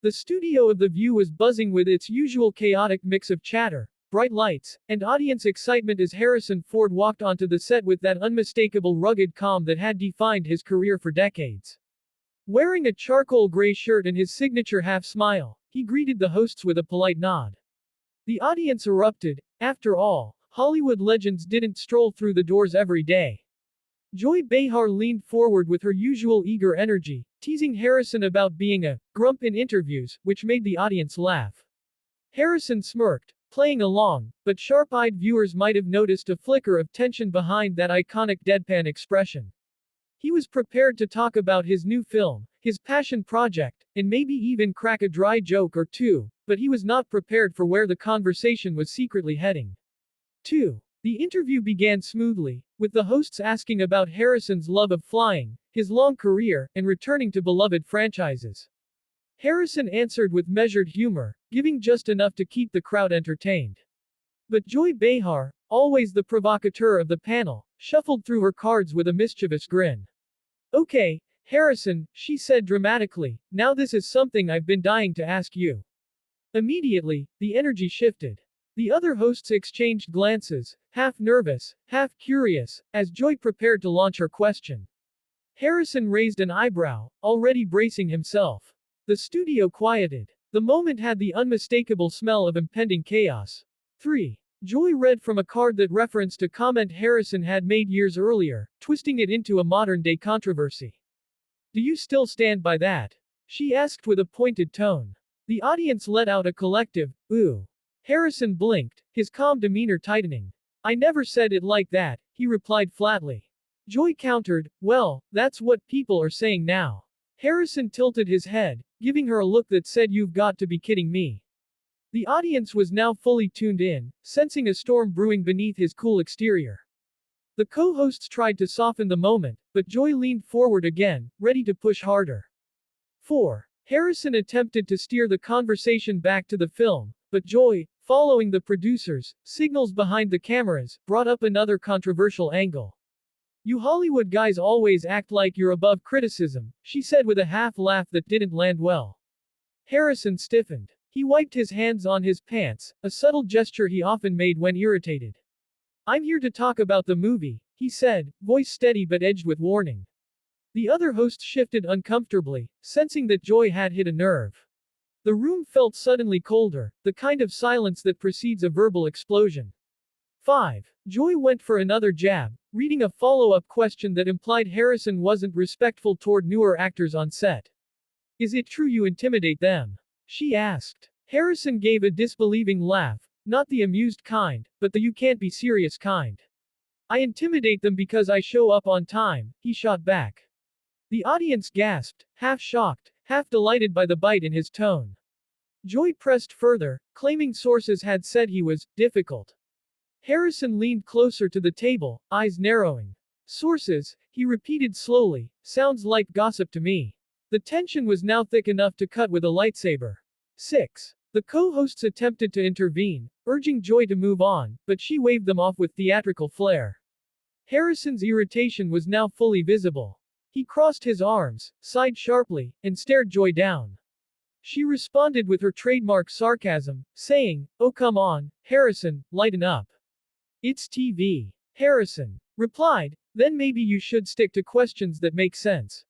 The studio of The View was buzzing with its usual chaotic mix of chatter, bright lights, and audience excitement as Harrison Ford walked onto the set with that unmistakable rugged calm that had defined his career for decades. Wearing a charcoal gray shirt and his signature half-smile, he greeted the hosts with a polite nod. The audience erupted. After all, Hollywood legends didn't stroll through the doors every day. Joy Behar leaned forward with her usual eager energy, teasing Harrison about being a grump in interviews, which made the audience laugh. Harrison smirked, playing along, but sharp-eyed viewers might have noticed a flicker of tension behind that iconic deadpan expression. He was prepared to talk about his new film, his passion project, and maybe even crack a dry joke or two, but he was not prepared for where the conversation was secretly heading. 2. The interview began smoothly, with the hosts asking about Harrison's love of flying, his long career, and returning to beloved franchises. Harrison answered with measured humor, giving just enough to keep the crowd entertained. But Joy Behar, always the provocateur of the panel, shuffled through her cards with a mischievous grin. Okay, Harrison, she said dramatically, now this is something I've been dying to ask you. Immediately, the energy shifted. The other hosts exchanged glances, half nervous, half curious, as Joy prepared to launch her question. Harrison raised an eyebrow, already bracing himself. The studio quieted. The moment had the unmistakable smell of impending chaos. 3. Joy read from a card that referenced a comment Harrison had made years earlier, twisting it into a modern-day controversy. Do you still stand by that? She asked with a pointed tone. The audience let out a collective, ooh. Harrison blinked, his calm demeanor tightening. I never said it like that, he replied flatly. Joy countered, well, that's what people are saying now. Harrison tilted his head, giving her a look that said you've got to be kidding me. The audience was now fully tuned in, sensing a storm brewing beneath his cool exterior. The co-hosts tried to soften the moment, but Joy leaned forward again, ready to push harder. 4. Harrison attempted to steer the conversation back to the film, but Joy, following the producers' signals behind the cameras, brought up another controversial angle. You Hollywood guys always act like you're above criticism, she said with a half-laugh that didn't land well. Harrison stiffened. He wiped his hands on his pants, a subtle gesture he often made when irritated. I'm here to talk about the movie, he said, voice steady but edged with warning. The other host shifted uncomfortably, sensing that Joy had hit a nerve. The room felt suddenly colder, the kind of silence that precedes a verbal explosion. 5. Joy went for another jab, reading a follow-up question that implied Harrison wasn't respectful toward newer actors on set. Is it true you intimidate them? She asked. Harrison gave a disbelieving laugh, not the amused kind, but the you can't be serious kind. I intimidate them because I show up on time, he shot back. The audience gasped, half shocked, half delighted by the bite in his tone. Joy pressed further, claiming sources had said he was difficult. Harrison leaned closer to the table, eyes narrowing. Sources, he repeated slowly, sounds like gossip to me. The tension was now thick enough to cut with a lightsaber. 6. The co-hosts attempted to intervene, urging Joy to move on, but she waved them off with theatrical flair. Harrison's irritation was now fully visible. He crossed his arms, sighed sharply, and stared Joy down. She responded with her trademark sarcasm, saying, oh come on, Harrison, lighten up. It's TV. Harrison replied, then maybe you should stick to questions that make sense.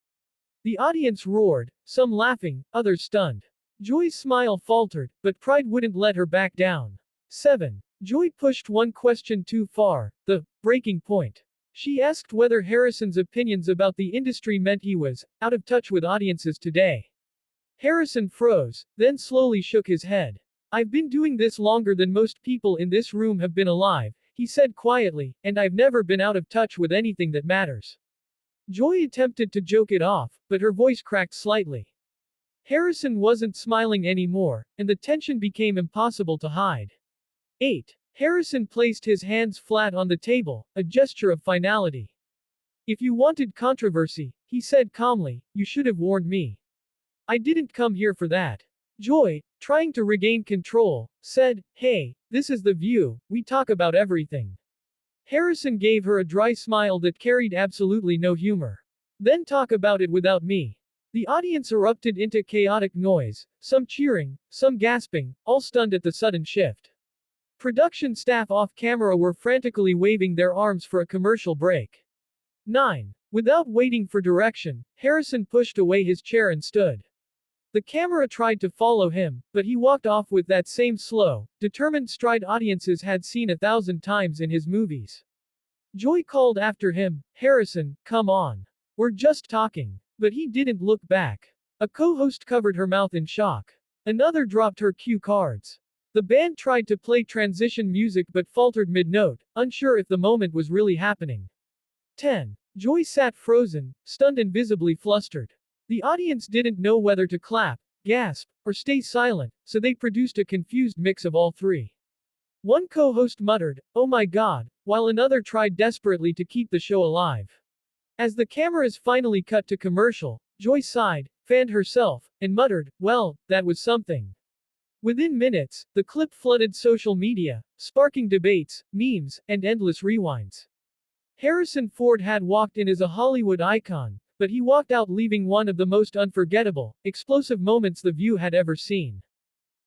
The audience roared, some laughing, others stunned. Joy's smile faltered, but pride wouldn't let her back down. 7. Joy pushed one question too far, the breaking point. She asked whether Harrison's opinions about the industry meant he was out of touch with audiences today. Harrison froze, then slowly shook his head. I've been doing this longer than most people in this room have been alive, he said quietly, and I've never been out of touch with anything that matters. Joy attempted to joke it off, but her voice cracked slightly. Harrison wasn't smiling anymore, and the tension became impossible to hide. 8. Harrison placed his hands flat on the table, a gesture of finality. If you wanted controversy, he said calmly, you should have warned me. I didn't come here for that. Joy, trying to regain control, said, hey, this is The View, we talk about everything. Harrison gave her a dry smile that carried absolutely no humor. Then talk about it without me. The audience erupted into chaotic noise, some cheering, some gasping, all stunned at the sudden shift. Production staff off camera were frantically waving their arms for a commercial break. 9. Without waiting for direction, Harrison pushed away his chair and stood. The camera tried to follow him, but he walked off with that same slow, determined stride audiences had seen 1,000 times in his movies. Joy called after him, "Harrison, come on. We're just talking." But he didn't look back. A co-host covered her mouth in shock. Another dropped her cue cards. The band tried to play transition music but faltered mid-note, unsure if the moment was really happening. 10. Joy sat frozen, stunned and visibly flustered. The audience didn't know whether to clap, gasp, or stay silent, so they produced a confused mix of all three. One co-host muttered, "Oh my God," while another tried desperately to keep the show alive. As the cameras finally cut to commercial, Joy sighed, fanned herself, and muttered, "Well, that was something." Within minutes, the clip flooded social media, sparking debates, memes, and endless rewinds. Harrison Ford had walked in as a Hollywood icon, but he walked out leaving one of the most unforgettable, explosive moments The View had ever seen.